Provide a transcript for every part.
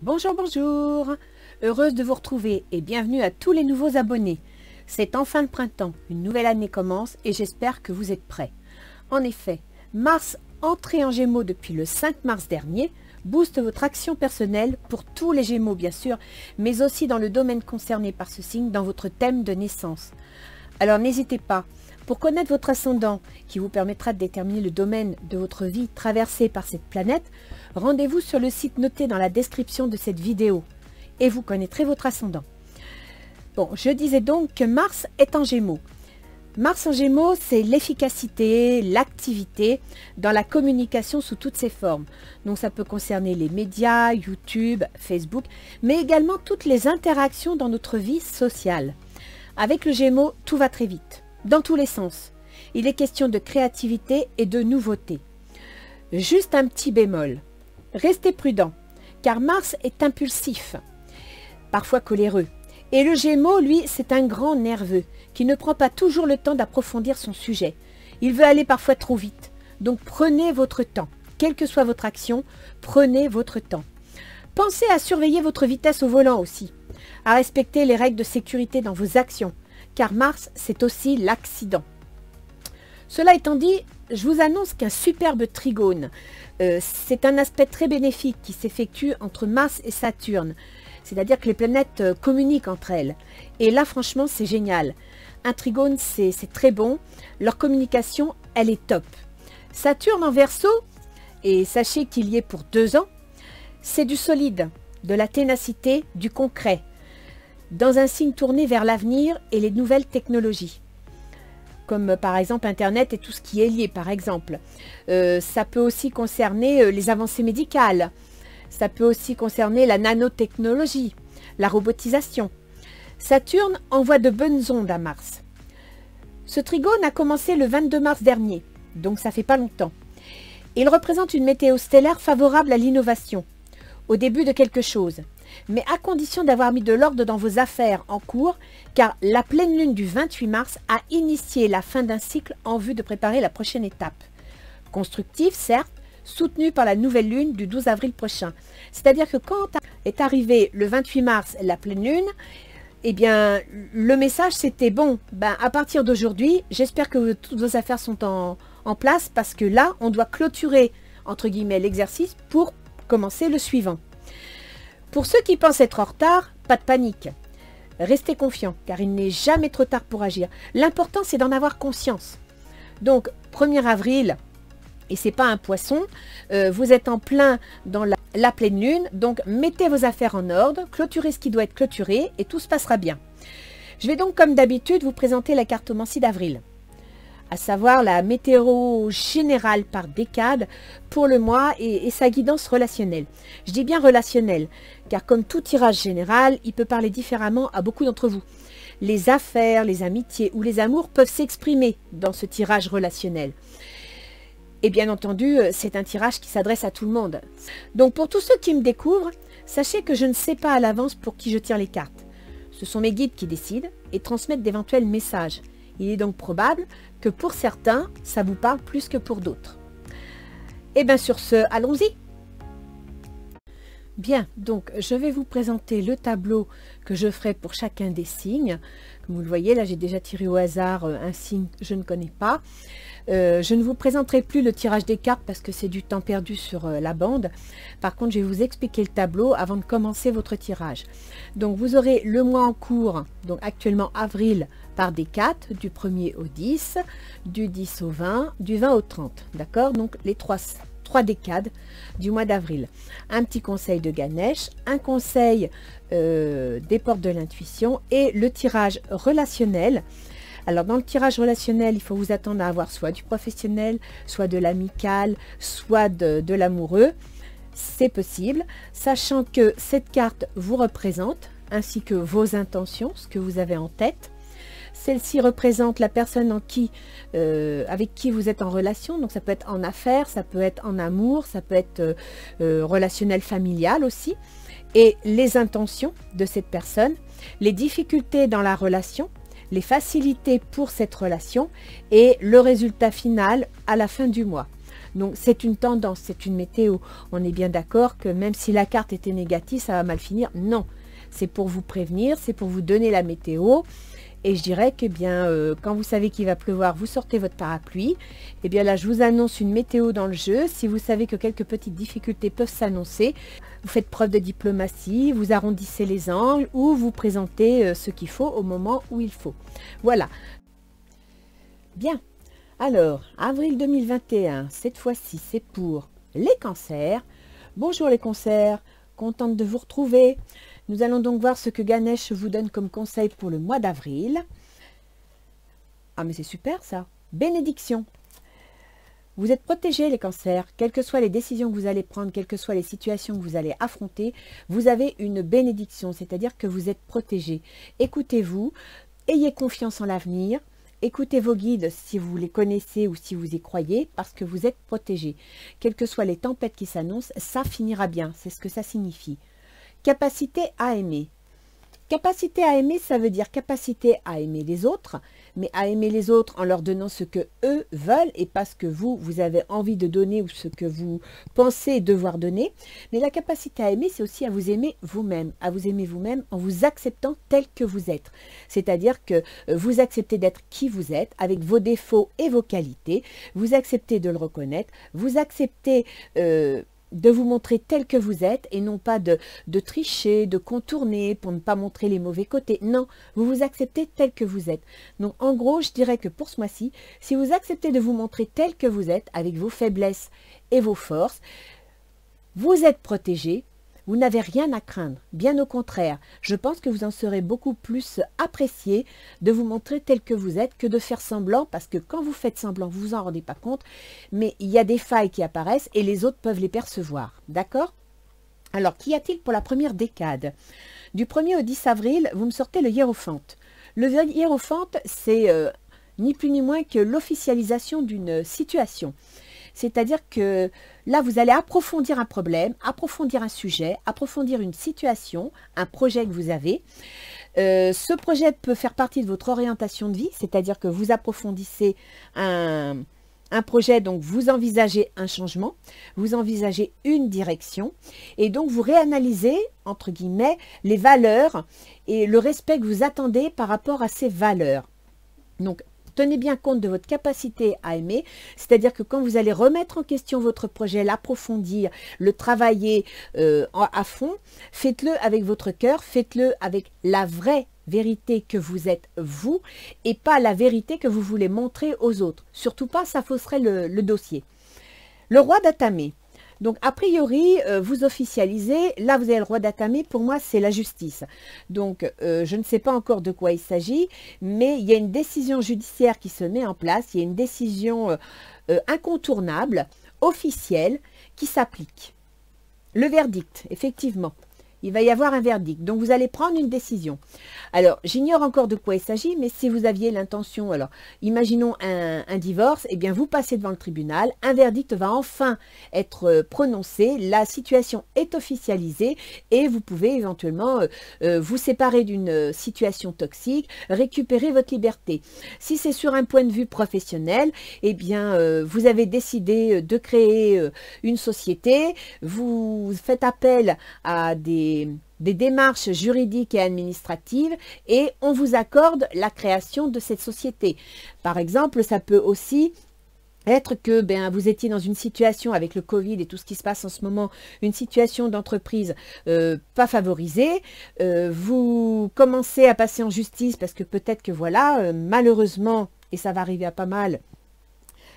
Bonjour, bonjour. Heureuse de vous retrouver et bienvenue à tous les nouveaux abonnés. C'est enfin le printemps, une nouvelle année commence et j'espère que vous êtes prêts. En effet, Mars, entré en Gémeaux depuis le 5 mars dernier, booste votre action personnelle pour tous les Gémeaux bien sûr, mais aussi dans le domaine concerné par ce signe dans votre thème de naissance. Alors n'hésitez pas, pour connaître votre ascendant qui vous permettra de déterminer le domaine de votre vie traversé par cette planète, rendez-vous sur le site noté dans la description de cette vidéo et vous connaîtrez votre ascendant. Bon, je disais donc que Mars est en Gémeaux. Mars en Gémeaux, c'est l'efficacité, l'activité dans la communication sous toutes ses formes. Donc ça peut concerner les médias, YouTube, Facebook, mais également toutes les interactions dans notre vie sociale. Avec le Gémeaux, tout va très vite, dans tous les sens. Il est question de créativité et de nouveauté. Juste un petit bémol. Restez prudent, car Mars est impulsif, parfois coléreux. Et le Gémeaux, lui, c'est un grand nerveux, qui ne prend pas toujours le temps d'approfondir son sujet. Il veut aller parfois trop vite. Donc prenez votre temps. Quelle que soit votre action, prenez votre temps. Pensez à surveiller votre vitesse au volant aussi, à respecter les règles de sécurité dans vos actions, car Mars, c'est aussi l'accident. Cela étant dit, je vous annonce qu'un superbe trigone, c'est un aspect très bénéfique qui s'effectue entre Mars et Saturne. C'est-à-dire que les planètes communiquent entre elles. Et là, franchement, c'est génial. Un trigone, c'est très bon. Leur communication, elle est top. Saturne en Verseau, et sachez qu'il y est pour 2 ans, c'est du solide, de la ténacité, du concret, dans un signe tourné vers l'avenir et les nouvelles technologies. Comme par exemple Internet et tout ce qui est lié, par exemple. Ça peut aussi concerner les avancées médicales. Ça peut aussi concerner la nanotechnologie, la robotisation. Saturne envoie de bonnes ondes à Mars. Ce trigone a commencé le 22 mars dernier, donc ça fait pas longtemps. Il représente une météo stellaire favorable à l'innovation, au début de quelque chose, mais à condition d'avoir mis de l'ordre dans vos affaires en cours, car la pleine lune du 28 mars a initié la fin d'un cycle en vue de préparer la prochaine étape. Constructive, certes, soutenu par la nouvelle lune du 12 avril prochain. C'est-à-dire que quand est arrivé le 28 mars la pleine lune, eh bien, le message c'était bon, à partir d'aujourd'hui, j'espère que toutes vos affaires sont en place parce que là, on doit clôturer, entre guillemets, l'exercice pour commencer le suivant. Pour ceux qui pensent être en retard, pas de panique. Restez confiants, car il n'est jamais trop tard pour agir. L'important, c'est d'en avoir conscience. Donc, 1er avril, et c'est pas un poisson, vous êtes en plein dans la pleine lune, donc mettez vos affaires en ordre, clôturez ce qui doit être clôturé et tout se passera bien. Je vais donc comme d'habitude vous présenter la cartomancie d'avril, à savoir la météo générale par décade pour le mois et sa guidance relationnelle. Je dis bien relationnelle, car comme tout tirage général, il peut parler différemment à beaucoup d'entre vous. Les affaires, les amitiés ou les amours peuvent s'exprimer dans ce tirage relationnel. Et bien entendu, c'est un tirage qui s'adresse à tout le monde. Donc pour tous ceux qui me découvrent, sachez que je ne sais pas à l'avance pour qui je tire les cartes. Ce sont mes guides qui décident et transmettent d'éventuels messages. Il est donc probable que pour certains, ça vous parle plus que pour d'autres. Et bien sur ce, allons-y. Bien, donc je vais vous présenter le tableau que je ferai pour chacun des signes. Comme vous le voyez, là j'ai déjà tiré au hasard un signe que je ne connais pas. Je ne vous présenterai plus le tirage des cartes parce que c'est du temps perdu sur la bande. Par contre, je vais vous expliquer le tableau avant de commencer votre tirage. Donc vous aurez le mois en cours, donc actuellement avril par décade, du 1er au 10, du 10 au 20, du 20 au 30. D'accord? Donc les trois décades du mois d'avril. Un petit conseil de Ganesh, un conseil des portes de l'intuition et le tirage relationnel. Alors dans le tirage relationnel, il faut vous attendre à avoir soit du professionnel, soit de l'amical, soit de l'amoureux. C'est possible, sachant que cette carte vous représente, ainsi que vos intentions, ce que vous avez en tête. Celle-ci représente la personne avec qui vous êtes en relation, donc ça peut être en affaires, ça peut être en amour, ça peut être relationnel familial aussi. Et les intentions de cette personne, les difficultés dans la relation, les facilités pour cette relation et le résultat final à la fin du mois. Donc c'est une tendance, c'est une météo. On est bien d'accord que même si la carte était négative, ça va mal finir. Non, c'est pour vous prévenir, c'est pour vous donner la météo. Et je dirais que bien, quand vous savez qu'il va pleuvoir, vous sortez votre parapluie. Et bien là, je vous annonce une météo dans le jeu. Si vous savez que quelques petites difficultés peuvent s'annoncer, vous faites preuve de diplomatie, vous arrondissez les angles ou vous présentez ce qu'il faut au moment où il faut. Voilà. Bien. Alors, avril 2021, cette fois-ci, c'est pour les cancers. Bonjour les cancers, contente de vous retrouver. Nous allons donc voir ce que Ganesh vous donne comme conseil pour le mois d'avril. Ah mais c'est super ça. Bénédiction. Vous êtes protégés les cancers, quelles que soient les décisions que vous allez prendre, quelles que soient les situations que vous allez affronter, vous avez une bénédiction, c'est-à-dire que vous êtes protégés. Écoutez-vous, ayez confiance en l'avenir, écoutez vos guides si vous les connaissez ou si vous y croyez, parce que vous êtes protégés. Quelles que soient les tempêtes qui s'annoncent, ça finira bien, c'est ce que ça signifie. Capacité à aimer. Capacité à aimer, ça veut dire capacité à aimer les autres, mais à aimer les autres en leur donnant ce que eux veulent et pas ce que vous avez envie de donner ou ce que vous pensez devoir donner. Mais la capacité à aimer, c'est aussi à vous aimer vous-même en vous acceptant tel que vous êtes. C'est-à-dire que vous acceptez d'être qui vous êtes, avec vos défauts et vos qualités, vous acceptez de le reconnaître, vous acceptez de vous montrer tel que vous êtes et non pas de tricher, de contourner pour ne pas montrer les mauvais côtés. Non, vous vous acceptez tel que vous êtes. Donc en gros, je dirais que pour ce mois-ci, si vous acceptez de vous montrer tel que vous êtes, avec vos faiblesses et vos forces, vous êtes protégé. Vous n'avez rien à craindre, bien au contraire. Je pense que vous en serez beaucoup plus apprécié de vous montrer tel que vous êtes que de faire semblant, parce que quand vous faites semblant, vous vous en rendez pas compte, mais il y a des failles qui apparaissent et les autres peuvent les percevoir. D'accord? Alors, qu'y a-t-il pour la première décade? Du 1er au 10 avril, vous me sortez le hiérophante. Le hiérophante, c'est ni plus ni moins que l'officialisation d'une situation. C'est-à-dire que là, vous allez approfondir un problème, approfondir un sujet, approfondir une situation, un projet que vous avez. Ce projet peut faire partie de votre orientation de vie, c'est-à-dire que vous approfondissez un projet, donc vous envisagez un changement, vous envisagez une direction, et donc vous réanalysez, entre guillemets, les valeurs et le respect que vous attendez par rapport à ces valeurs. Donc, tenez bien compte de votre capacité à aimer, c'est-à-dire que quand vous allez remettre en question votre projet, l'approfondir, le travailler à fond, faites-le avec votre cœur, faites-le avec la vraie vérité que vous êtes vous et pas la vérité que vous voulez montrer aux autres. Surtout pas, ça fausserait le dossier. Le roi d'Atamé. Donc, a priori, vous officialisez, là vous avez le roi d'Atamé, pour moi c'est la justice. Donc, je ne sais pas encore de quoi il s'agit, mais il y a une décision judiciaire qui se met en place, il y a une décision incontournable, officielle, qui s'applique. Le verdict, effectivement. Il va y avoir un verdict. Donc, vous allez prendre une décision. Alors, j'ignore encore de quoi il s'agit, mais si vous aviez l'intention, alors, imaginons un divorce, eh bien, vous passez devant le tribunal, un verdict va enfin être prononcé, la situation est officialisée et vous pouvez éventuellement vous séparer d'une situation toxique, récupérer votre liberté. Si c'est sur un point de vue professionnel, eh bien, vous avez décidé de créer une société, vous faites appel à des démarches juridiques et administratives et on vous accorde la création de cette société. Par exemple, ça peut aussi être que vous étiez dans une situation avec le Covid et tout ce qui se passe en ce moment, une situation d'entreprise pas favorisée, vous commencez à passer en justice parce que peut-être que voilà, malheureusement, et ça va arriver à pas mal,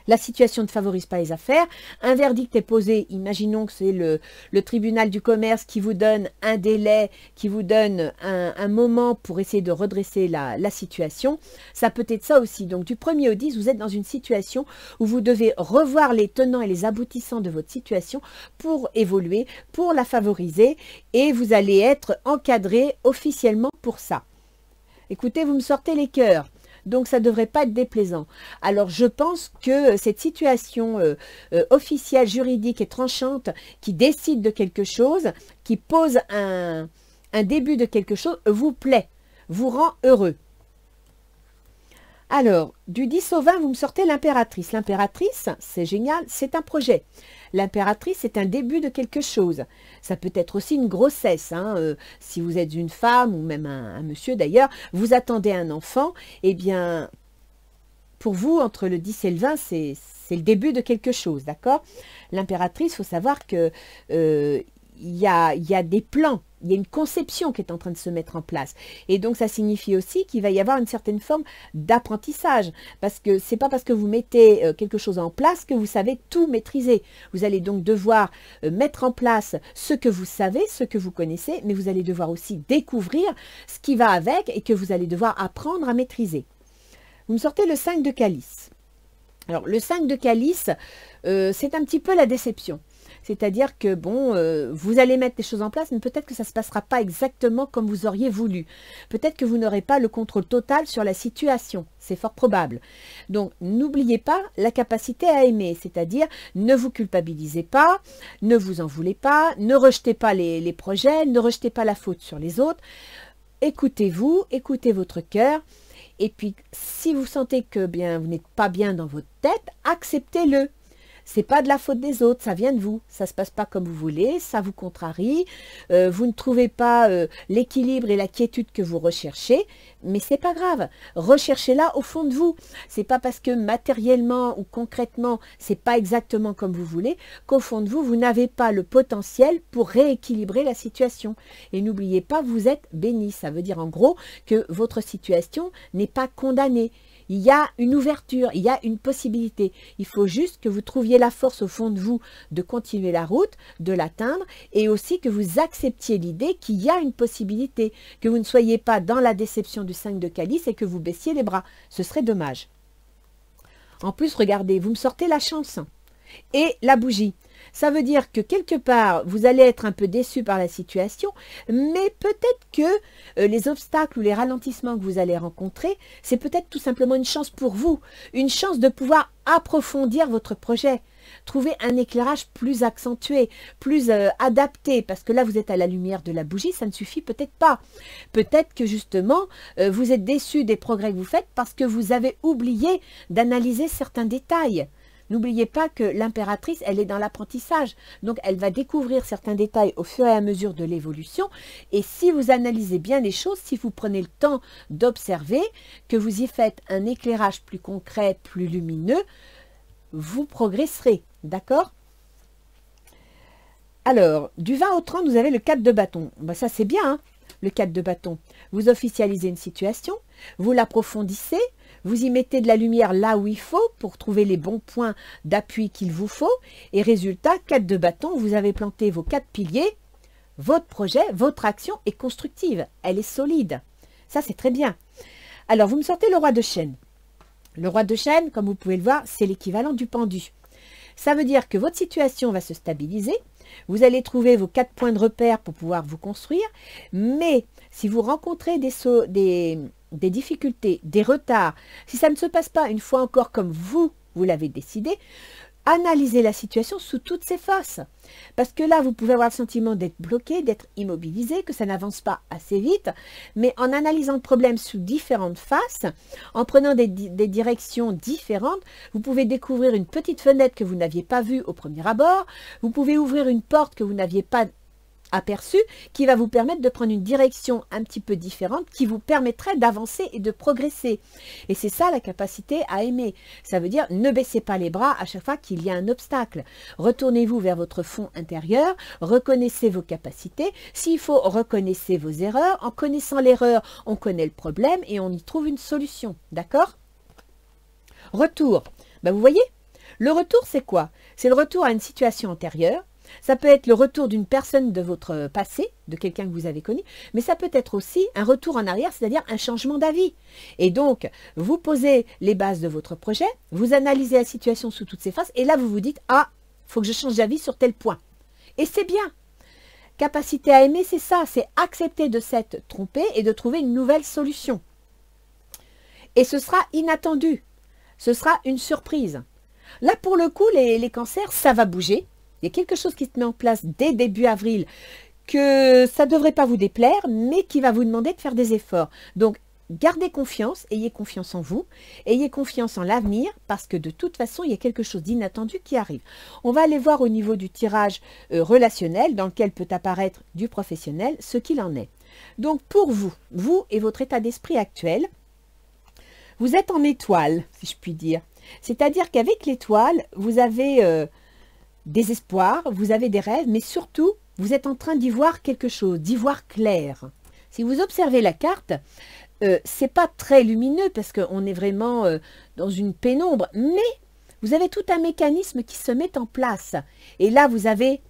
la situation ne favorise pas les affaires, un verdict est posé, imaginons que c'est le tribunal du commerce qui vous donne un délai, qui vous donne un moment pour essayer de redresser la situation, ça peut être ça aussi. Donc du 1er au 10, vous êtes dans une situation où vous devez revoir les tenants et les aboutissants de votre situation pour évoluer, pour la favoriser et vous allez être encadré officiellement pour ça. Écoutez, vous me sortez les cœurs. Donc, ça ne devrait pas être déplaisant. Alors, je pense que cette situation officielle, juridique et tranchante qui décide de quelque chose, qui pose un début de quelque chose, vous plaît, vous rend heureux. Alors, du 10 au 20, vous me sortez l'impératrice. L'impératrice, c'est génial, c'est un projet. L'impératrice, c'est un début de quelque chose. Ça peut être aussi une grossesse. Si vous êtes une femme ou même un monsieur d'ailleurs, vous attendez un enfant, eh bien, pour vous, entre le 10 et le 20, c'est le début de quelque chose, d'accord? L'impératrice, il faut savoir que il y a des plans, il y a une conception qui est en train de se mettre en place. Et donc, ça signifie aussi qu'il va y avoir une certaine forme d'apprentissage. Parce que ce n'est pas parce que vous mettez quelque chose en place que vous savez tout maîtriser. Vous allez donc devoir mettre en place ce que vous savez, ce que vous connaissez, mais vous allez devoir aussi découvrir ce qui va avec et que vous allez devoir apprendre à maîtriser. Vous me sortez le 5 de calice. Alors, le 5 de calice, c'est un petit peu la déception. C'est-à-dire que, bon, vous allez mettre des choses en place, mais peut-être que ça ne se passera pas exactement comme vous auriez voulu. Peut-être que vous n'aurez pas le contrôle total sur la situation. C'est fort probable. Donc, n'oubliez pas la capacité à aimer. C'est-à-dire, ne vous culpabilisez pas, ne vous en voulez pas, ne rejetez pas les projets, ne rejetez pas la faute sur les autres. Écoutez-vous, écoutez votre cœur. Et puis, si vous sentez que bien, vous n'êtes pas bien dans votre tête, acceptez-le. C'est pas de la faute des autres, ça vient de vous. Ça se passe pas comme vous voulez, ça vous contrarie, vous ne trouvez pas l'équilibre et la quiétude que vous recherchez, mais c'est pas grave. Recherchez-la au fond de vous. C'est pas parce que matériellement ou concrètement, c'est pas exactement comme vous voulez qu'au fond de vous, vous n'avez pas le potentiel pour rééquilibrer la situation. Et n'oubliez pas, vous êtes béni. Ça veut dire en gros que votre situation n'est pas condamnée. Il y a une ouverture, il y a une possibilité. Il faut juste que vous trouviez la force au fond de vous de continuer la route, de l'atteindre, et aussi que vous acceptiez l'idée qu'il y a une possibilité, que vous ne soyez pas dans la déception du 5 de calice et que vous baissiez les bras. Ce serait dommage. En plus, regardez, vous me sortez la chance et la bougie. Ça veut dire que quelque part, vous allez être un peu déçu par la situation, mais peut-être que les obstacles ou les ralentissements que vous allez rencontrer, c'est peut-être tout simplement une chance pour vous, une chance de pouvoir approfondir votre projet, trouver un éclairage plus accentué, plus adapté, parce que là, vous êtes à la lumière de la bougie, ça ne suffit peut-être pas. Peut-être que justement, vous êtes déçu des progrès que vous faites parce que vous avez oublié d'analyser certains détails. N'oubliez pas que l'impératrice, elle est dans l'apprentissage. Donc, elle va découvrir certains détails au fur et à mesure de l'évolution. Et si vous analysez bien les choses, si vous prenez le temps d'observer, que vous y faites un éclairage plus concret, plus lumineux, vous progresserez. D'accord ? Alors, du 20 au 30, vous avez le 4 de bâton. Ben, ça, c'est bien, hein, le 4 de bâton. Vous officialisez une situation, vous l'approfondissez, vous y mettez de la lumière là où il faut pour trouver les bons points d'appui qu'il vous faut. Et résultat, 4 de bâton, vous avez planté vos 4 piliers. Votre projet, votre action est constructive. Elle est solide. Ça, c'est très bien. Alors, vous me sortez le roi de chêne. Le roi de chêne, comme vous pouvez le voir, c'est l'équivalent du pendu. Ça veut dire que votre situation va se stabiliser. Vous allez trouver vos 4 points de repère pour pouvoir vous construire. Mais si vous rencontrez des difficultés, des retards, si ça ne se passe pas une fois encore comme vous l'avez décidé, analysez la situation sous toutes ses faces. Parce que là, vous pouvez avoir le sentiment d'être bloqué, d'être immobilisé, que ça n'avance pas assez vite. Mais en analysant le problème sous différentes faces, en prenant des directions différentes, vous pouvez découvrir une petite fenêtre que vous n'aviez pas vue au premier abord. Vous pouvez ouvrir une porte que vous n'aviez pas aperçu, qui va vous permettre de prendre une direction un petit peu différente, qui vous permettrait d'avancer et de progresser. Et c'est ça la capacité à aimer. Ça veut dire ne baissez pas les bras à chaque fois qu'il y a un obstacle. Retournez-vous vers votre fond intérieur, reconnaissez vos capacités. S'il faut, reconnaissez vos erreurs. En connaissant l'erreur, on connaît le problème et on y trouve une solution. D'accord ? Retour. Ben, vous voyez, le retour, c'est quoi? C'est le retour à une situation antérieure. Ça peut être le retour d'une personne de votre passé, de quelqu'un que vous avez connu, mais ça peut être aussi un retour en arrière, c'est-à-dire un changement d'avis. Et donc, vous posez les bases de votre projet, vous analysez la situation sous toutes ses faces, et là, vous vous dites « Ah, il faut que je change d'avis sur tel point. » Et c'est bien. Capacité à aimer, c'est ça, c'est accepter de s'être trompé et de trouver une nouvelle solution. Et ce sera inattendu. Ce sera une surprise. Là, pour le coup, les cancers, ça va bouger. Il y a quelque chose qui se met en place dès début avril que ça ne devrait pas vous déplaire, mais qui va vous demander de faire des efforts. Donc, gardez confiance, ayez confiance en vous, ayez confiance en l'avenir, parce que de toute façon, il y a quelque chose d'inattendu qui arrive. On va aller voir au niveau du tirage relationnel, dans lequel peut apparaître du professionnel, ce qu'il en est. Donc pour vous, vous et votre état d'esprit actuel, vous êtes en étoile, si je puis dire. C'est-à-dire qu'avec l'étoile, vous avez des espoirs, vous avez des rêves, mais surtout, vous êtes en train d'y voir quelque chose, d'y voir clair. Si vous observez la carte, c'est pas très lumineux parce qu'on est vraiment dans une pénombre, mais vous avez tout un mécanisme qui se met en place. Et là, vous avez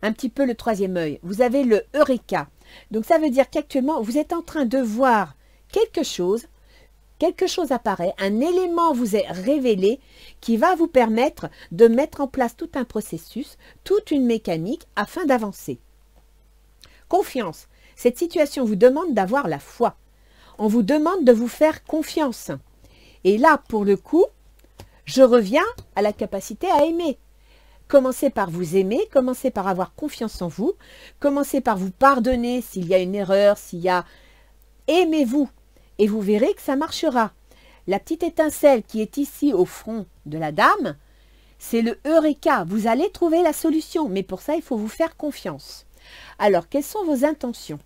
un petit peu le troisième œil. Vous avez le Eureka. Donc, ça veut dire qu'actuellement, vous êtes en train de voir quelque chose apparaît, un élément vous est révélé qui va vous permettre de mettre en place tout un processus, toute une mécanique afin d'avancer. Confiance. Cette situation vous demande d'avoir la foi. On vous demande de vous faire confiance. Et là, pour le coup, je reviens à la capacité à aimer. Commencez par vous aimer, commencez par avoir confiance en vous, commencez par vous pardonner s'il y a une erreur, s'il y a... Aimez-vous et vous verrez que ça marchera. La petite étincelle qui est ici au front de la dame, c'est le Eureka. Vous allez trouver la solution, mais pour ça, il faut vous faire confiance. Alors, quelles sont vos intentions?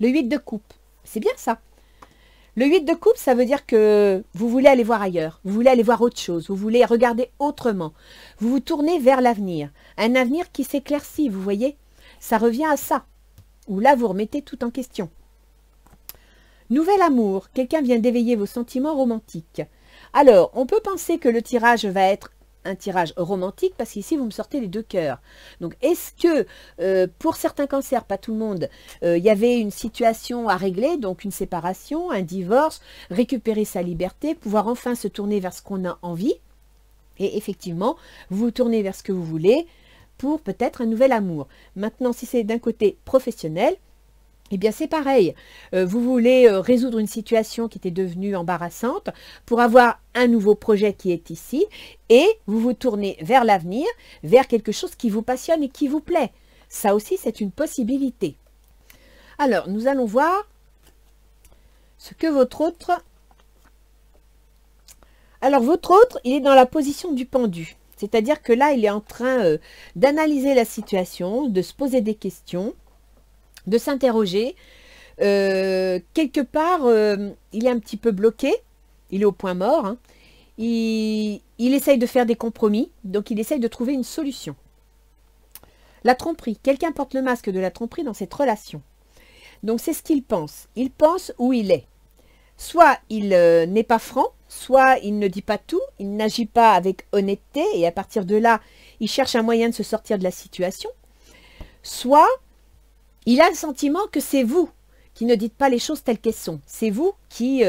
Le 8 de coupe. C'est bien ça. Le 8 de coupe, ça veut dire que vous voulez aller voir ailleurs, vous voulez aller voir autre chose, vous voulez regarder autrement. Vous vous tournez vers l'avenir, un avenir qui s'éclaircit, vous voyez. Ça revient à ça, où là vous remettez tout en question. Nouvel amour, quelqu'un vient d'éveiller vos sentiments romantiques. Alors, on peut penser que le tirage va être un tirage romantique parce qu'ici vous me sortez les deux cœurs. Donc est-ce que pour certains cancers, pas tout le monde, il y avait une situation à régler, donc une séparation, un divorce, récupérer sa liberté, pouvoir enfin se tourner vers ce qu'on a envie, et effectivement vous vous tournez vers ce que vous voulez pour peut-être un nouvel amour. Maintenant, si c'est d'un côté professionnel, eh bien, c'est pareil. Vous voulez résoudre une situation qui était devenue embarrassante pour avoir un nouveau projet qui est ici et vous vous tournez vers l'avenir, vers quelque chose qui vous passionne et qui vous plaît. Ça aussi, c'est une possibilité. Alors, nous allons voir ce que votre autre... Alors, votre autre, il est dans la position du pendu. C'est-à-dire que là, il est en train d'analyser la situation, de se poser des questions, de s'interroger. Quelque part, il est un petit peu bloqué, il est au point mort, hein. Il essaye de faire des compromis, donc il essaye de trouver une solution. La tromperie, quelqu'un porte le masque de la tromperie dans cette relation. Donc c'est ce qu'il pense. Il pense où il est. Soit il n'est pas franc, soit il ne dit pas tout, il n'agit pas avec honnêteté et à partir de là, il cherche un moyen de se sortir de la situation. Soit il a le sentiment que c'est vous qui ne dites pas les choses telles qu'elles sont. C'est vous qui,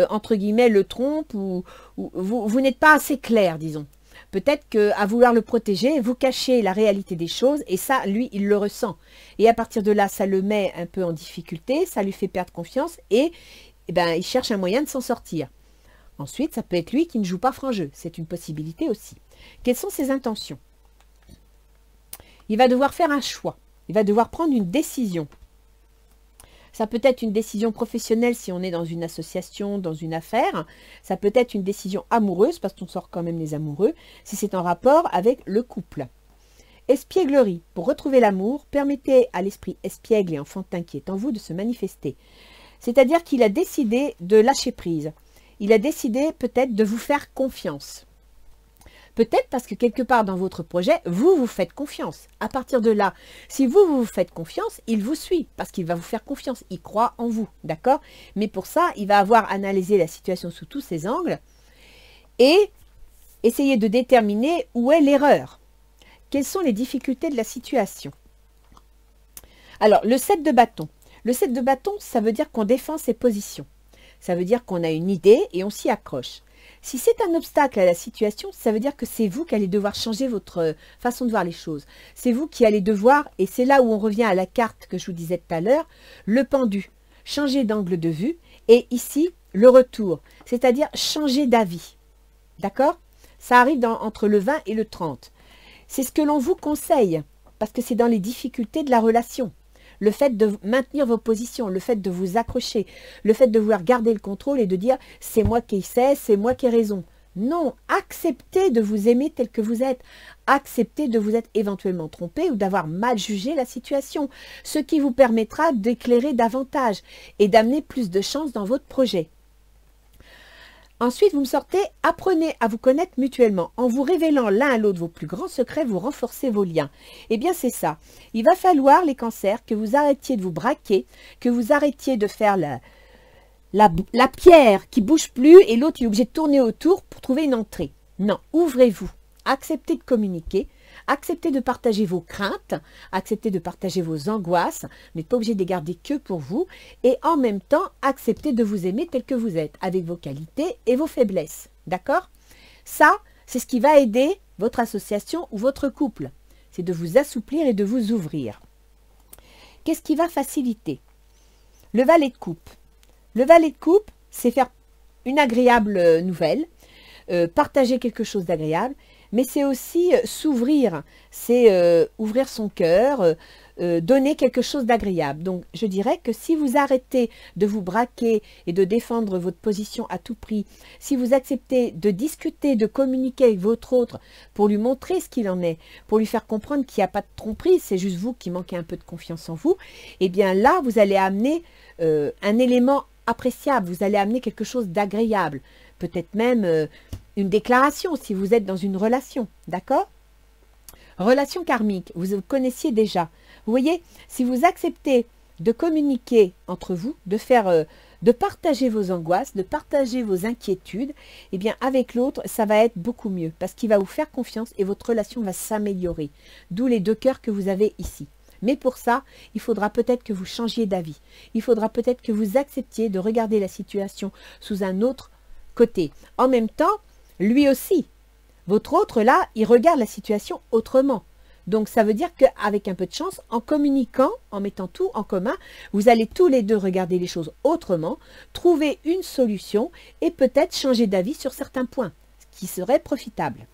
entre guillemets, le trompe ou vous n'êtes pas assez clair, disons. Peut-être qu'à vouloir le protéger, vous cachez la réalité des choses et ça, lui, il le ressent. Et à partir de là, ça le met un peu en difficulté, ça lui fait perdre confiance et ben, il cherche un moyen de s'en sortir. Ensuite, ça peut être lui qui ne joue pas franc jeu. C'est une possibilité aussi. Quelles sont ses intentions? Il va devoir faire un choix. Il va devoir prendre une décision. Ça peut être une décision professionnelle si on est dans une association, dans une affaire. Ça peut être une décision amoureuse, parce qu'on sort quand même les amoureux, si c'est en rapport avec le couple. Espièglerie. Pour retrouver l'amour, permettez à l'esprit espiègle et enfantin qui est en vous de se manifester. C'est-à-dire qu'il a décidé de lâcher prise. Il a décidé peut-être de vous faire confiance. Peut-être parce que quelque part dans votre projet, vous vous faites confiance. À partir de là, si vous vous faites confiance, il vous suit parce qu'il va vous faire confiance. Il croit en vous, d'accord? Mais pour ça, il va avoir analysé la situation sous tous ses angles et essayer de déterminer où est l'erreur. Quelles sont les difficultés de la situation? Alors, le 7 de bâton. Le 7 de bâton, ça veut dire qu'on défend ses positions. Ça veut dire qu'on a une idée et on s'y accroche. Si c'est un obstacle à la situation, ça veut dire que c'est vous qui allez devoir changer votre façon de voir les choses. C'est vous qui allez devoir, et c'est là où on revient à la carte que je vous disais tout à l'heure, le pendu, changer d'angle de vue, et ici, le retour, c'est-à-dire changer d'avis. D'accord? Ça arrive entre le 20 et le 30. C'est ce que l'on vous conseille, parce que c'est dans les difficultés de la relation. le fait de maintenir vos positions, le fait de vous accrocher, le fait de vouloir garder le contrôle et de dire « c'est moi qui sais, c'est moi qui ai raison ». Non, acceptez de vous aimer tel que vous êtes. Acceptez de vous être éventuellement trompé ou d'avoir mal jugé la situation, ce qui vous permettra d'éclairer davantage et d'amener plus de chance dans votre projet. Ensuite, vous me sortez, apprenez à vous connaître mutuellement. En vous révélant l'un à l'autre vos plus grands secrets, vous renforcez vos liens. Eh bien, c'est ça. Il va falloir, les cancers, que vous arrêtiez de vous braquer, que vous arrêtiez de faire la pierre qui bouge plus et l'autre est obligé de tourner autour pour trouver une entrée. Non, ouvrez-vous. Acceptez de communiquer. Acceptez de partager vos craintes, acceptez de partager vos angoisses, vous n'êtes pas obligé de les garder que pour vous, et en même temps, acceptez de vous aimer tel que vous êtes, avec vos qualités et vos faiblesses, d'accord? Ça, c'est ce qui va aider votre association ou votre couple, c'est de vous assouplir et de vous ouvrir. Qu'est-ce qui va faciliter? Le valet de coupe. Le valet de coupe, c'est faire une agréable nouvelle, partager quelque chose d'agréable, mais c'est aussi s'ouvrir, c'est ouvrir son cœur, donner quelque chose d'agréable. Donc, je dirais que si vous arrêtez de vous braquer et de défendre votre position à tout prix, si vous acceptez de discuter, de communiquer avec votre autre pour lui montrer ce qu'il en est, pour lui faire comprendre qu'il n'y a pas de tromperie, c'est juste vous qui manquez un peu de confiance en vous, eh bien là, vous allez amener un élément appréciable, vous allez amener quelque chose d'agréable, peut-être même une déclaration si vous êtes dans une relation, d'accord? Relation karmique, vous vous connaissiez déjà. Vous voyez, si vous acceptez de communiquer entre vous, de partager vos angoisses, de partager vos inquiétudes, eh bien avec l'autre, ça va être beaucoup mieux parce qu'il va vous faire confiance et votre relation va s'améliorer. D'où les deux cœurs que vous avez ici. Mais pour ça, il faudra peut-être que vous changiez d'avis. Il faudra peut-être que vous acceptiez de regarder la situation sous un autre côté. En même temps, lui aussi, votre autre là, il regarde la situation autrement. Donc ça veut dire qu'avec un peu de chance, en communiquant, en mettant tout en commun, vous allez tous les deux regarder les choses autrement, trouver une solution et peut-être changer d'avis sur certains points, ce qui serait profitable.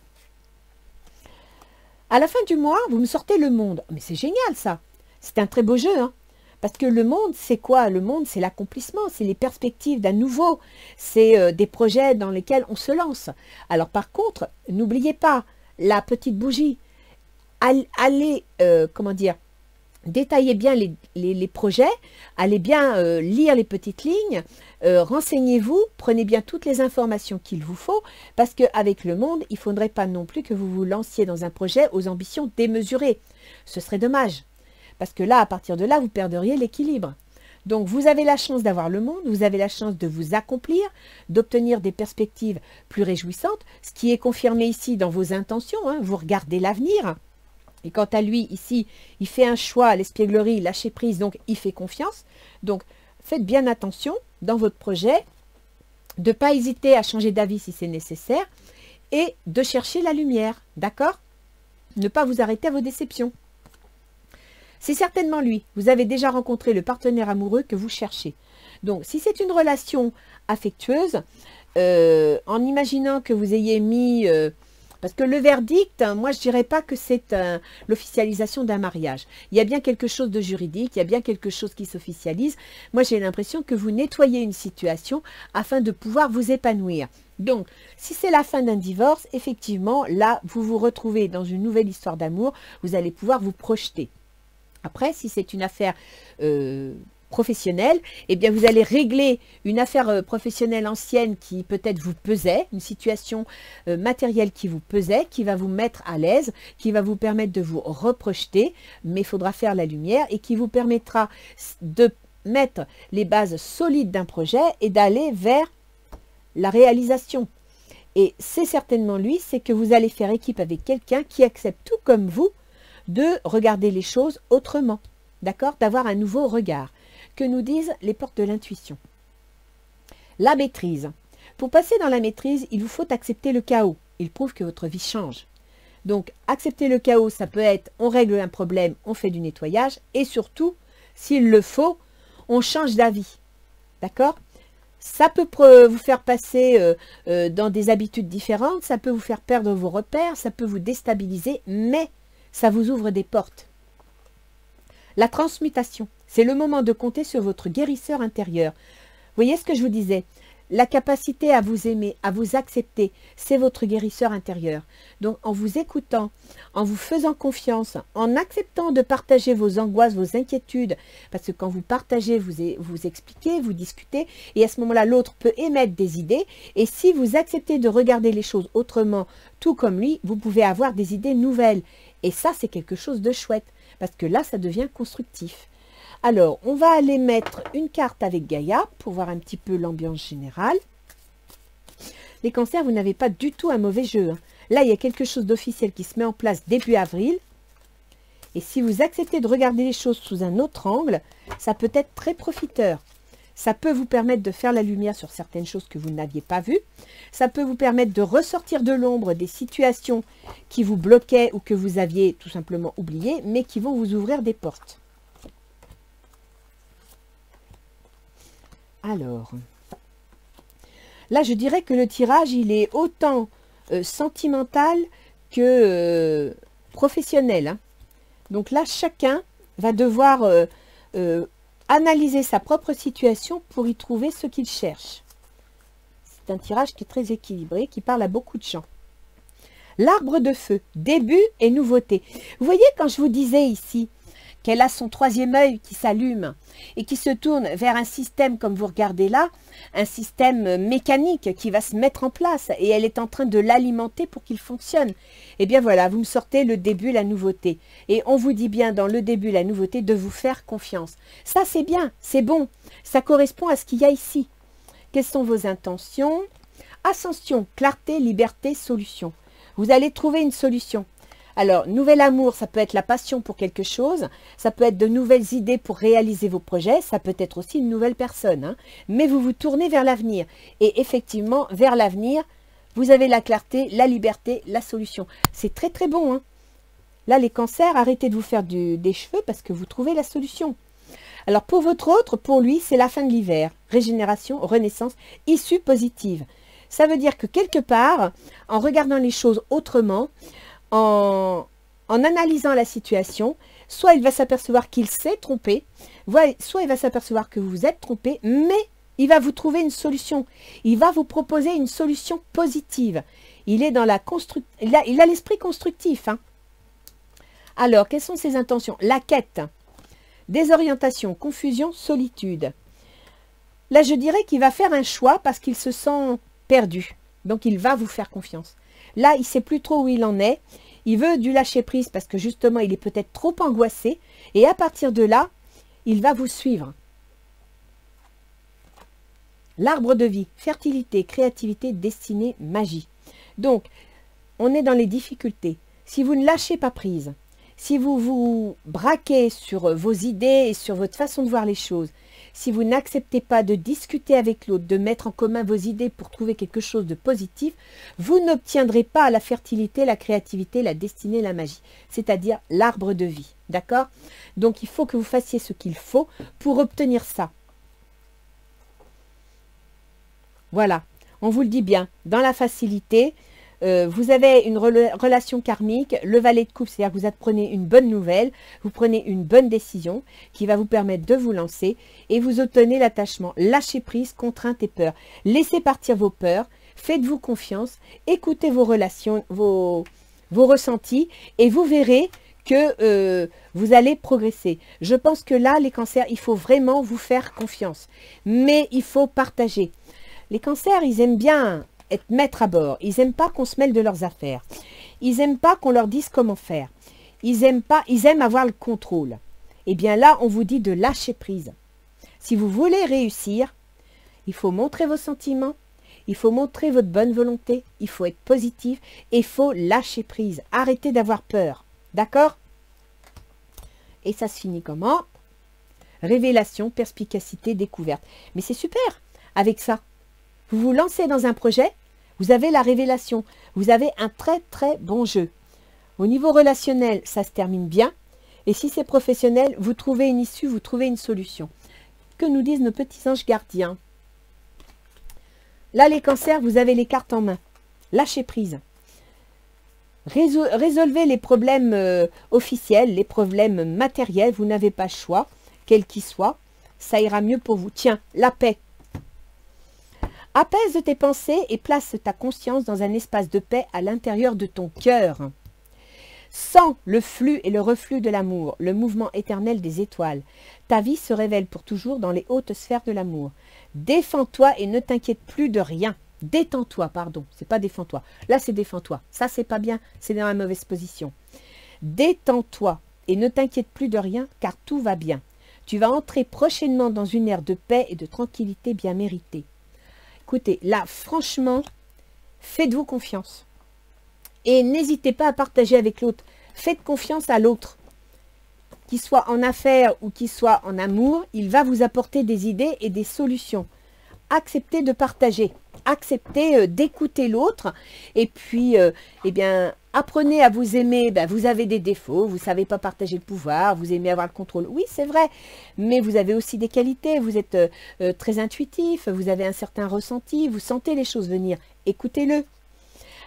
À la fin du mois, vous me sortez le monde. Mais c'est génial ça. C'est un très beau jeu, hein. Parce que le monde, c'est quoi? Le monde, c'est l'accomplissement, c'est les perspectives d'un nouveau, c'est des projets dans lesquels on se lance. Alors par contre, n'oubliez pas la petite bougie. Allez, comment dire, détaillez bien les projets, allez bien lire les petites lignes, renseignez-vous, prenez bien toutes les informations qu'il vous faut, parce qu'avec le monde, il ne faudrait pas non plus que vous vous lanciez dans un projet aux ambitions démesurées. Ce serait dommage. Parce que là, à partir de là, vous perdriez l'équilibre. Donc, vous avez la chance d'avoir le monde, vous avez la chance de vous accomplir, d'obtenir des perspectives plus réjouissantes, ce qui est confirmé ici dans vos intentions, hein, vous regardez l'avenir. Et quant à lui, ici, il fait un choix, l'espièglerie, lâcher prise, donc il fait confiance. Donc, faites bien attention dans votre projet, de ne pas hésiter à changer d'avis si c'est nécessaire, et de chercher la lumière, d'accord? Ne pas vous arrêter à vos déceptions. C'est certainement lui. Vous avez déjà rencontré le partenaire amoureux que vous cherchez. Donc, si c'est une relation affectueuse, en imaginant que vous ayez mis... parce que le verdict, moi, je ne dirais pas que c'est l'officialisation d'un mariage. Il y a bien quelque chose de juridique, il y a bien quelque chose qui s'officialise. Moi, j'ai l'impression que vous nettoyez une situation afin de pouvoir vous épanouir. Donc, si c'est la fin d'un divorce, effectivement, là, vous vous retrouvez dans une nouvelle histoire d'amour, vous allez pouvoir vous projeter. Après, si c'est une affaire professionnelle, eh bien vous allez régler une affaire professionnelle ancienne qui peut-être vous pesait, une situation matérielle qui vous pesait, qui va vous mettre à l'aise, qui va vous permettre de vous reprojeter, mais il faudra faire la lumière et qui vous permettra de mettre les bases solides d'un projet et d'aller vers la réalisation. Et c'est certainement lui, c'est que vous allez faire équipe avec quelqu'un qui accepte tout comme vous de regarder les choses autrement, d'accord? D'avoir un nouveau regard. Que nous disent les portes de l'intuition? La maîtrise. Pour passer dans la maîtrise, il vous faut accepter le chaos. Il prouve que votre vie change. Donc, accepter le chaos, ça peut être on règle un problème, on fait du nettoyage, et surtout, s'il le faut, on change d'avis. D'accord? Ça peut vous faire passer dans des habitudes différentes, ça peut vous faire perdre vos repères, ça peut vous déstabiliser, mais ça vous ouvre des portes. La transmutation, c'est le moment de compter sur votre guérisseur intérieur. Vous voyez ce que je vous disais? La capacité à vous aimer, à vous accepter, c'est votre guérisseur intérieur. Donc, en vous écoutant, en vous faisant confiance, en acceptant de partager vos angoisses, vos inquiétudes, parce que quand vous partagez, vous expliquez, vous discutez, et à ce moment-là, l'autre peut émettre des idées. Et si vous acceptez de regarder les choses autrement, tout comme lui, vous pouvez avoir des idées nouvelles. Et ça, c'est quelque chose de chouette, parce que là, ça devient constructif. Alors, on va aller mettre une carte avec Gaïa pour voir un petit peu l'ambiance générale. Les cancers, vous n'avez pas du tout un mauvais jeu, hein. Là, il y a quelque chose d'officiel qui se met en place début avril. Et si vous acceptez de regarder les choses sous un autre angle, ça peut être très profiteur. Ça peut vous permettre de faire la lumière sur certaines choses que vous n'aviez pas vues. Ça peut vous permettre de ressortir de l'ombre des situations qui vous bloquaient ou que vous aviez tout simplement oubliées, mais qui vont vous ouvrir des portes. Alors, là, je dirais que le tirage, il est autant sentimental que professionnel, hein. Donc là, chacun va devoir analyser sa propre situation pour y trouver ce qu'il cherche. C'est un tirage qui est très équilibré, qui parle à beaucoup de gens. L'arbre de feu, début et nouveauté. Vous voyez, quand je vous disais ici qu'elle a son troisième œil qui s'allume et qui se tourne vers un système, comme vous regardez là, un système mécanique qui va se mettre en place et elle est en train de l'alimenter pour qu'il fonctionne. Et bien voilà, vous me sortez le début, la nouveauté. Et on vous dit bien dans le début, la nouveauté, de vous faire confiance. Ça, c'est bien, c'est bon. Ça correspond à ce qu'il y a ici. Quelles sont vos intentions? Ascension, clarté, liberté, solution. Vous allez trouver une solution. Alors, nouvel amour, ça peut être la passion pour quelque chose, ça peut être de nouvelles idées pour réaliser vos projets, ça peut être aussi une nouvelle personne, hein. Mais vous vous tournez vers l'avenir. Et effectivement, vers l'avenir, vous avez la clarté, la liberté, la solution. C'est très très bon, hein. Là, les cancers, arrêtez de vous faire des cheveux parce que vous trouvez la solution. Alors, pour votre autre, pour lui, c'est la fin de l'hiver. Régénération, renaissance, issue positive. Ça veut dire que quelque part, en regardant les choses autrement, en analysant la situation, soit il va s'apercevoir qu'il s'est trompé, soit il va s'apercevoir que vous vous êtes trompé, mais il va vous trouver une solution. Il va vous proposer une solution positive. Il est dans la il a l'esprit constructif, hein. Alors, quelles sont ses intentions? La quête, désorientation, confusion, solitude. Là, je dirais qu'il va faire un choix parce qu'il se sent perdu. Donc, il va vous faire confiance. Là, il ne sait plus trop où il en est. Il veut du lâcher-prise parce que justement, il est peut-être trop angoissé. Et à partir de là, il va vous suivre. L'arbre de vie, fertilité, créativité, destinée, magie. Donc, on est dans les difficultés. Si vous ne lâchez pas prise, si vous vous braquez sur vos idées et sur votre façon de voir les choses, si vous n'acceptez pas de discuter avec l'autre, de mettre en commun vos idées pour trouver quelque chose de positif, vous n'obtiendrez pas la fertilité, la créativité, la destinée, la magie, c'est-à-dire l'arbre de vie. D'accord? Donc, il faut que vous fassiez ce qu'il faut pour obtenir ça. Voilà, on vous le dit bien, dans la facilité, vous avez une relation karmique, le valet de coupe, c'est-à-dire que vous apprenez une bonne nouvelle, vous prenez une bonne décision qui va vous permettre de vous lancer et vous obtenez l'attachement. Lâchez prise, contrainte et peur. Laissez partir vos peurs, faites-vous confiance, écoutez vos relations, vos ressentis et vous verrez que vous allez progresser. Je pense que là, les cancers, il faut vraiment vous faire confiance, mais il faut partager. Les cancers, ils aiment bien être maîtres à bord. Ils n'aiment pas qu'on se mêle de leurs affaires. Ils n'aiment pas qu'on leur dise comment faire. Ils aiment avoir le contrôle. Eh bien là, on vous dit de lâcher prise. Si vous voulez réussir, il faut montrer vos sentiments, il faut montrer votre bonne volonté, il faut être positif et il faut lâcher prise. Arrêtez d'avoir peur. D'accord? Et ça se finit comment? Révélation, perspicacité, découverte. Mais c'est super avec ça. Vous vous lancez dans un projet, vous avez la révélation, vous avez un très très bon jeu. Au niveau relationnel, ça se termine bien. Et si c'est professionnel, vous trouvez une issue, vous trouvez une solution. Que nous disent nos petits anges gardiens? Là, les cancers, vous avez les cartes en main. Lâchez prise. Résolvez les problèmes officiels, les problèmes matériels. Vous n'avez pas le choix, quel qu'il soit. Ça ira mieux pour vous. Tiens, la paix. Apaise tes pensées et place ta conscience dans un espace de paix à l'intérieur de ton cœur. Sens le flux et le reflux de l'amour, le mouvement éternel des étoiles. Ta vie se révèle pour toujours dans les hautes sphères de l'amour. Défends-toi et ne t'inquiète plus de rien. Détends-toi, pardon, c'est pas défends-toi. Là, c'est défends-toi. Ça, c'est pas bien, c'est dans la mauvaise position. Détends-toi et ne t'inquiète plus de rien, car tout va bien. Tu vas entrer prochainement dans une ère de paix et de tranquillité bien méritée. Écoutez, là, franchement, faites-vous confiance. Et n'hésitez pas à partager avec l'autre. Faites confiance à l'autre. Qu'il soit en affaires ou qu'il soit en amour, il va vous apporter des idées et des solutions. Acceptez de partager. Acceptez d'écouter l'autre. Et puis, eh bien, apprenez à vous aimer. Ben, vous avez des défauts, vous ne savez pas partager le pouvoir, vous aimez avoir le contrôle. Oui, c'est vrai, mais vous avez aussi des qualités. Vous êtes très intuitif, vous avez un certain ressenti, vous sentez les choses venir. Écoutez-le.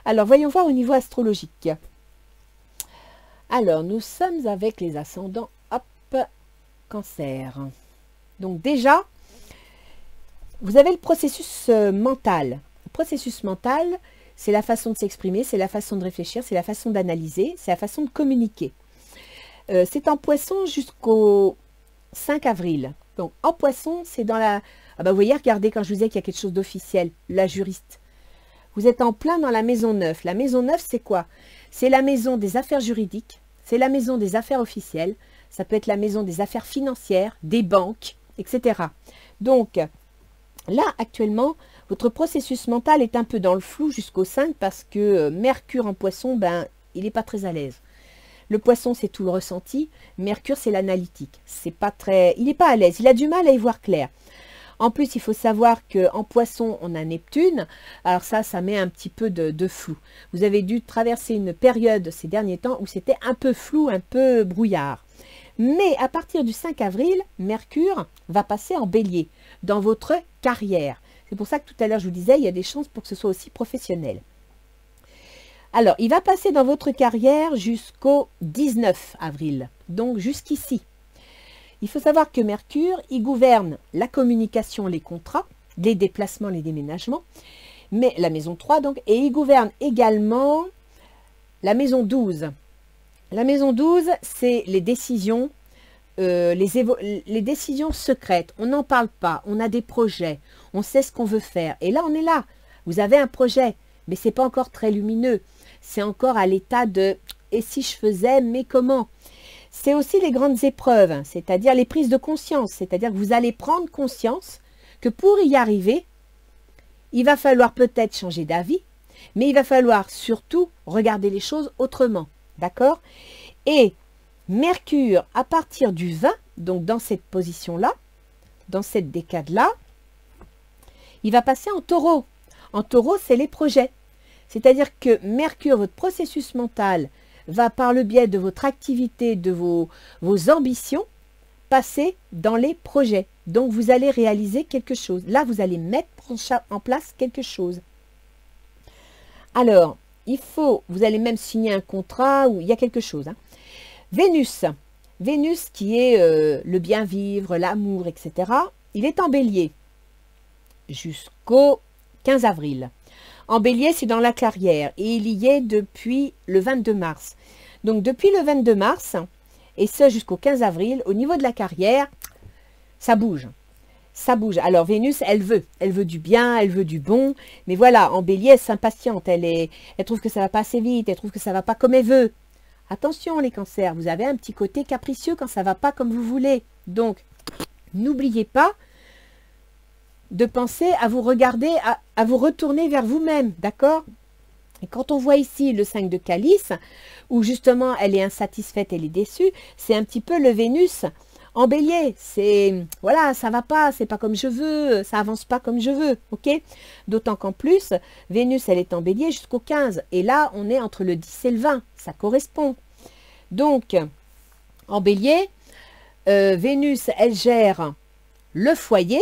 Alors, voyons voir au niveau astrologique. Alors, nous sommes avec les ascendants, hop, Cancer. Donc déjà, vous avez le processus mental. Le processus mental, c'est la façon de s'exprimer, c'est la façon de réfléchir, c'est la façon d'analyser, c'est la façon de communiquer. C'est en Poisson jusqu'au 5 avril. Donc, en Poisson, c'est dans la... Ah bah, vous voyez, regardez, quand je vous disais qu'il y a quelque chose d'officiel, la juriste. Vous êtes en plein dans la maison 9. La maison 9, c'est quoi? C'est la maison des affaires juridiques, c'est la maison des affaires officielles, ça peut être la maison des affaires financières, des banques, etc. Donc, là, actuellement, votre processus mental est un peu dans le flou jusqu'au 5 parce que Mercure en Poisson, ben, il n'est pas très à l'aise. Le Poisson, c'est tout le ressenti. Mercure, c'est l'analytique. C'est pas très... Il n'est pas à l'aise, il a du mal à y voir clair. En plus, il faut savoir qu'en Poisson, on a Neptune. Alors ça met un petit peu de flou. Vous avez dû traverser une période ces derniers temps où c'était un peu flou, un peu brouillard. Mais à partir du 5 avril, Mercure va passer en Bélier dans votre carrière. C'est pour ça que tout à l'heure, je vous disais, il y a des chances pour que ce soit aussi professionnel. Alors, il va passer dans votre carrière jusqu'au 19 avril, donc jusqu'ici. Il faut savoir que Mercure, il gouverne la communication, les contrats, les déplacements, les déménagements, mais la maison 3 donc, et il gouverne également la maison 12. La maison 12, c'est les décisions, les décisions secrètes. On n'en parle pas, on a des projets, on sait ce qu'on veut faire. Et là, on est là. Vous avez un projet, mais ce n'est pas encore très lumineux. C'est encore à l'état de « et si je faisais, mais comment ?» C'est aussi les grandes épreuves, c'est-à-dire les prises de conscience. C'est-à-dire que vous allez prendre conscience que pour y arriver, il va falloir peut-être changer d'avis, mais il va falloir surtout regarder les choses autrement. D'accord? Et Mercure, à partir du 20, donc dans cette position-là, dans cette décade-là, il va passer en Taureau. En Taureau, c'est les projets. C'est-à-dire que Mercure, votre processus mental, va par le biais de votre activité, de vos ambitions, passer dans les projets. Donc, vous allez réaliser quelque chose. Là, vous allez mettre en place quelque chose. Alors, vous allez même signer un contrat où il y a quelque chose. Hein. Vénus qui est le bien vivre, l'amour, etc. Il est en Bélier jusqu'au 15 avril. En Bélier, c'est dans la carrière et il y est depuis le 22 mars. Donc, depuis le 22 mars, et ce jusqu'au 15 avril, au niveau de la carrière, ça bouge. Ça bouge. Alors, Vénus, elle veut du bien, elle veut du bon. Mais voilà, en Bélier, elle s'impatiente. Elle trouve que ça va pas assez vite, elle trouve que ça va pas comme elle veut. Attention, les cancers, vous avez un petit côté capricieux quand ça va pas comme vous voulez. Donc, n'oubliez pas de penser à vous regarder, à vous retourner vers vous-même, d'accord? Et quand on voit ici le 5 de calice, où justement elle est insatisfaite, elle est déçue, c'est un petit peu le Vénus en Bélier. C'est, voilà, ça va pas, c'est pas comme je veux, ça avance pas comme je veux, ok? D'autant qu'en plus, Vénus, elle est en Bélier jusqu'au 15, et là, on est entre le 10 et le 20, ça correspond. Donc, en Bélier, Vénus, elle gère le foyer,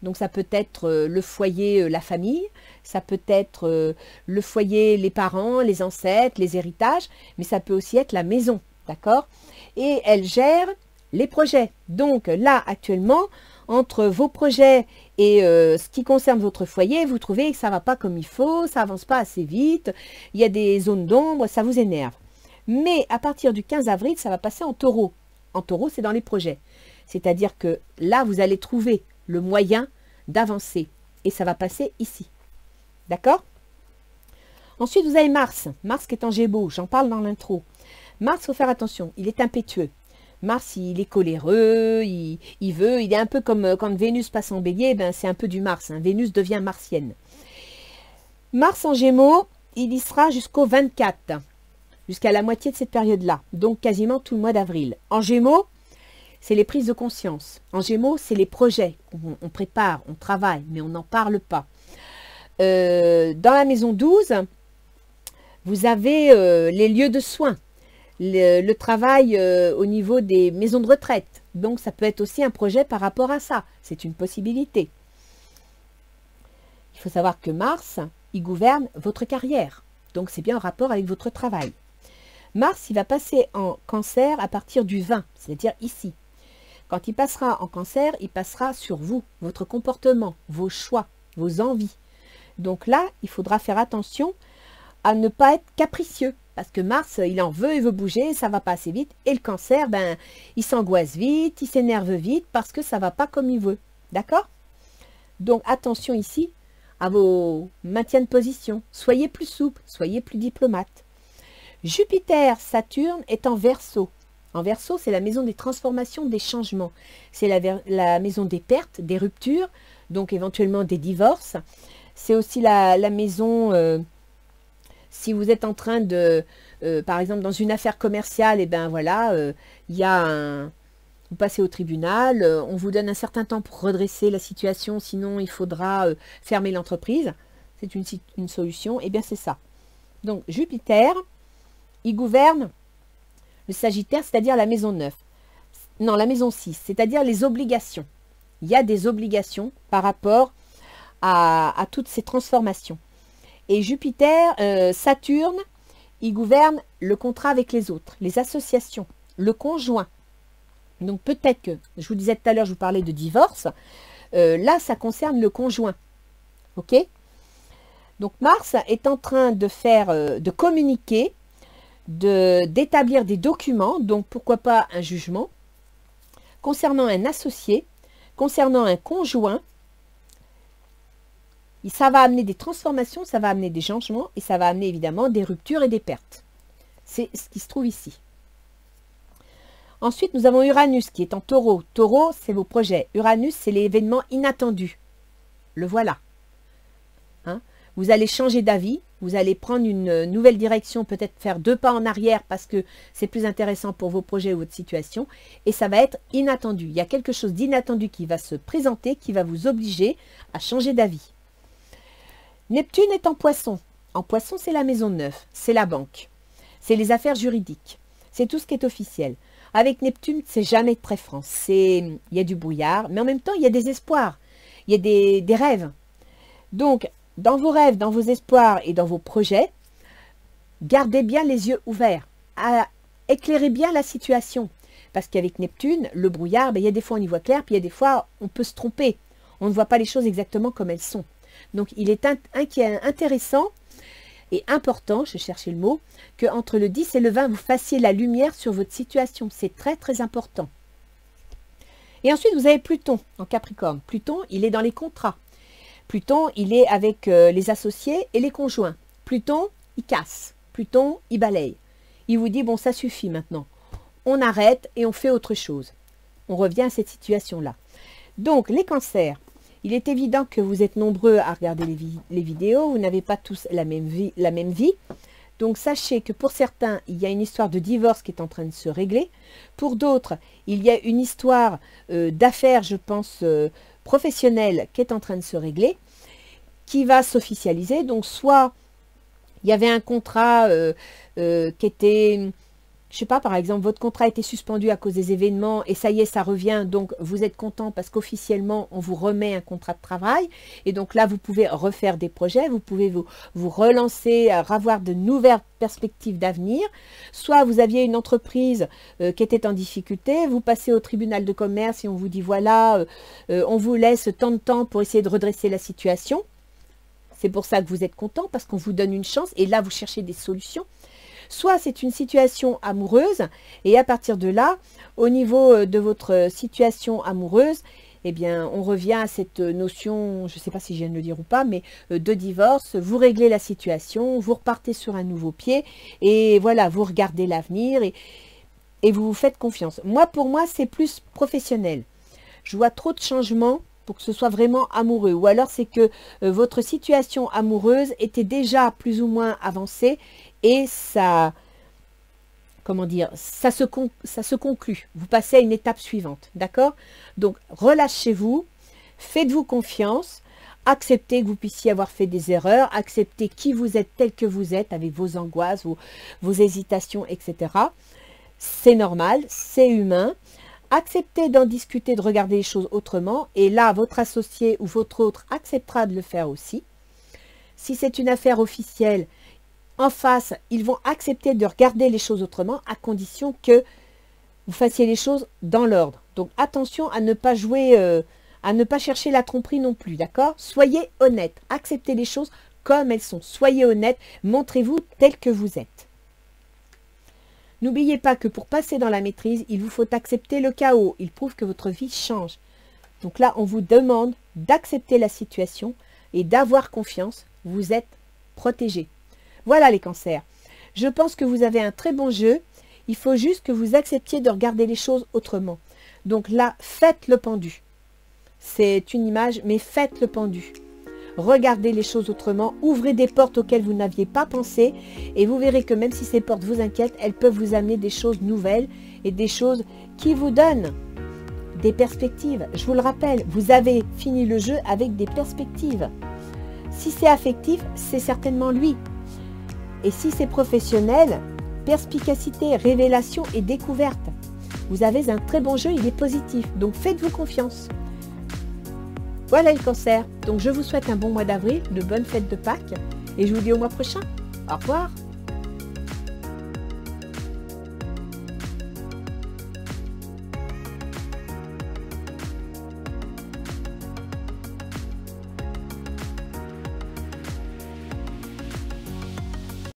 Donc ça peut être le foyer, la famille, ça peut être le foyer, les parents, les ancêtres, les héritages, mais ça peut aussi être la maison, d'accord? Et elle gère les projets. Donc là, actuellement, entre vos projets et ce qui concerne votre foyer, vous trouvez que ça ne va pas comme il faut, ça avance pas assez vite, il y a des zones d'ombre, ça vous énerve. Mais à partir du 15 avril, ça va passer en taureau. En taureau, c'est dans les projets. C'est-à-dire que là, vous allez trouver le moyen d'avancer. Et ça va passer ici. D'accord? Ensuite, vous avez Mars. Mars qui est en Gémeaux. J'en parle dans l'intro. Mars, il faut faire attention. Il est impétueux. Mars, il est coléreux. Il veut. Il est un peu comme quand Vénus passe en bélier. Ben, c'est un peu du Mars. Hein. Vénus devient martienne. Mars en Gémeaux, il y sera jusqu'au 24. Jusqu'à la moitié de cette période-là. Donc, quasiment tout le mois d'avril. En Gémeaux, c'est les prises de conscience. En Gémeaux, c'est les projets. On prépare, on travaille, mais on n'en parle pas. Dans la maison 12, vous avez les lieux de soins, le travail au niveau des maisons de retraite. Donc, ça peut être aussi un projet par rapport à ça. C'est une possibilité. Il faut savoir que Mars, il gouverne votre carrière. Donc, c'est bien en rapport avec votre travail. Mars, il va passer en Cancer à partir du 20, c'est-à-dire ici. Quand il passera en Cancer, il passera sur vous, votre comportement, vos choix, vos envies. Donc là, il faudra faire attention à ne pas être capricieux. Parce que Mars, il en veut, il veut bouger, ça ne va pas assez vite. Et le Cancer, ben, il s'angoisse vite, il s'énerve vite parce que ça ne va pas comme il veut. D'accord? Donc attention ici à vos maintiens de position. Soyez plus souple, soyez plus diplomate. Jupiter, Saturne est en Verseau. En Verseau, c'est la maison des transformations, des changements. C'est la maison des pertes, des ruptures, donc éventuellement des divorces. C'est aussi la maison, si vous êtes en train de, par exemple, dans une affaire commerciale, et ben voilà, il y a vous passez au tribunal, on vous donne un certain temps pour redresser la situation, sinon il faudra fermer l'entreprise. C'est une solution, et bien c'est ça. Donc Jupiter, il gouverne le Sagittaire, c'est-à-dire la maison 9. Non, la maison 6, c'est-à-dire les obligations. Il y a des obligations par rapport à toutes ces transformations. Et Jupiter, Saturne, il gouverne le contrat avec les autres, les associations, le conjoint. Donc peut-être que, je vous disais tout à l'heure, je vous parlais de divorce, là ça concerne le conjoint. Ok? Donc Mars est en train de faire, de communiquer, d'établir des documents, donc pourquoi pas un jugement, concernant un associé, concernant un conjoint. Ça va amener des transformations, ça va amener des changements et ça va amener évidemment des ruptures et des pertes. C'est ce qui se trouve ici. Ensuite, nous avons Uranus qui est en Taureau. Taureau, c'est vos projets. Uranus, c'est l'événement inattendu. Le voilà. Hein? Vous allez changer d'avis, vous allez prendre une nouvelle direction, peut-être faire 2 pas en arrière parce que c'est plus intéressant pour vos projets ou votre situation. Et ça va être inattendu. Il y a quelque chose d'inattendu qui va se présenter, qui va vous obliger à changer d'avis. Neptune est en Poisson. En Poisson, c'est la maison 9, c'est la banque. C'est les affaires juridiques. C'est tout ce qui est officiel. Avec Neptune, c'est jamais très franc. Il y a du brouillard, mais en même temps, il y a des espoirs. Il y a des rêves. Donc, dans vos rêves, dans vos espoirs et dans vos projets, gardez bien les yeux ouverts. Éclairez bien la situation. Parce qu'avec Neptune, le brouillard, il y a des fois on y voit clair, puis il y a des fois on peut se tromper. On ne voit pas les choses exactement comme elles sont. Donc, il est intéressant et important, je cherchais le mot, qu'entre le 10 et le 20, vous fassiez la lumière sur votre situation. C'est très, très important. Et ensuite, vous avez Pluton en Capricorne. Pluton, il est dans les contrats. Pluton, il est avec les associés et les conjoints. Pluton, il casse. Pluton, il balaye. Il vous dit, bon, ça suffit maintenant. On arrête et on fait autre chose. On revient à cette situation-là. Donc, les cancers. Il est évident que vous êtes nombreux à regarder les vidéos, vous n'avez pas tous la même vie. Donc sachez que pour certains, il y a une histoire de divorce qui est en train de se régler. Pour d'autres, il y a une histoire d'affaires, je pense, professionnelle qui est en train de se régler, qui va s'officialiser. Donc soit il y avait un contrat qui était je sais pas, par exemple, votre contrat a été suspendu à cause des événements et ça y est, ça revient, donc vous êtes content parce qu'officiellement, on vous remet un contrat de travail. Et donc là, vous pouvez refaire des projets, vous pouvez vous relancer, avoir de nouvelles perspectives d'avenir. Soit vous aviez une entreprise qui était en difficulté, vous passez au tribunal de commerce et on vous dit, voilà, on vous laisse tant de temps pour essayer de redresser la situation. C'est pour ça que vous êtes content, parce qu'on vous donne une chance et là, vous cherchez des solutions. Soit c'est une situation amoureuse et à partir de là, au niveau de votre situation amoureuse, eh bien, on revient à cette notion, je ne sais pas si je viens de le dire ou pas, mais de divorce. Vous réglez la situation, vous repartez sur un nouveau pied et voilà, vous regardez l'avenir et vous vous faites confiance. Moi, pour moi, c'est plus professionnel. Je vois trop de changements pour que ce soit vraiment amoureux. Ou alors, c'est que votre situation amoureuse était déjà plus ou moins avancée et ça, comment dire, ça se conclut. Vous passez à une étape suivante, d'accord? Donc, relâchez-vous, faites-vous confiance, acceptez que vous puissiez avoir fait des erreurs, acceptez qui vous êtes tel que vous êtes, avec vos angoisses, vos hésitations, etc. C'est normal, c'est humain. Acceptez d'en discuter, de regarder les choses autrement, et là, votre associé ou votre autre acceptera de le faire aussi. Si c'est une affaire officielle, en face, ils vont accepter de regarder les choses autrement à condition que vous fassiez les choses dans l'ordre. Donc attention à ne pas jouer, à ne pas chercher la tromperie non plus, d'accord? Soyez honnête, acceptez les choses comme elles sont. Soyez honnête, montrez-vous tel que vous êtes. N'oubliez pas que pour passer dans la maîtrise, il vous faut accepter le chaos. Il prouve que votre vie change. Donc là, on vous demande d'accepter la situation et d'avoir confiance. Vous êtes protégé. Voilà les cancers. Je pense que vous avez un très bon jeu. Il faut juste que vous acceptiez de regarder les choses autrement. Donc là, faites le pendu. C'est une image, mais faites le pendu. Regardez les choses autrement. Ouvrez des portes auxquelles vous n'aviez pas pensé. Et vous verrez que même si ces portes vous inquiètent, elles peuvent vous amener des choses nouvelles et des choses qui vous donnent des perspectives. Je vous le rappelle, vous avez fini le jeu avec des perspectives. Si c'est affectif, c'est certainement lui. Et si c'est professionnel, perspicacité, révélation et découverte. Vous avez un très bon jeu, il est positif. Donc faites-vous confiance. Voilà le cancer. Donc je vous souhaite un bon mois d'avril, de bonnes fêtes de Pâques. Et je vous dis au mois prochain. Au revoir.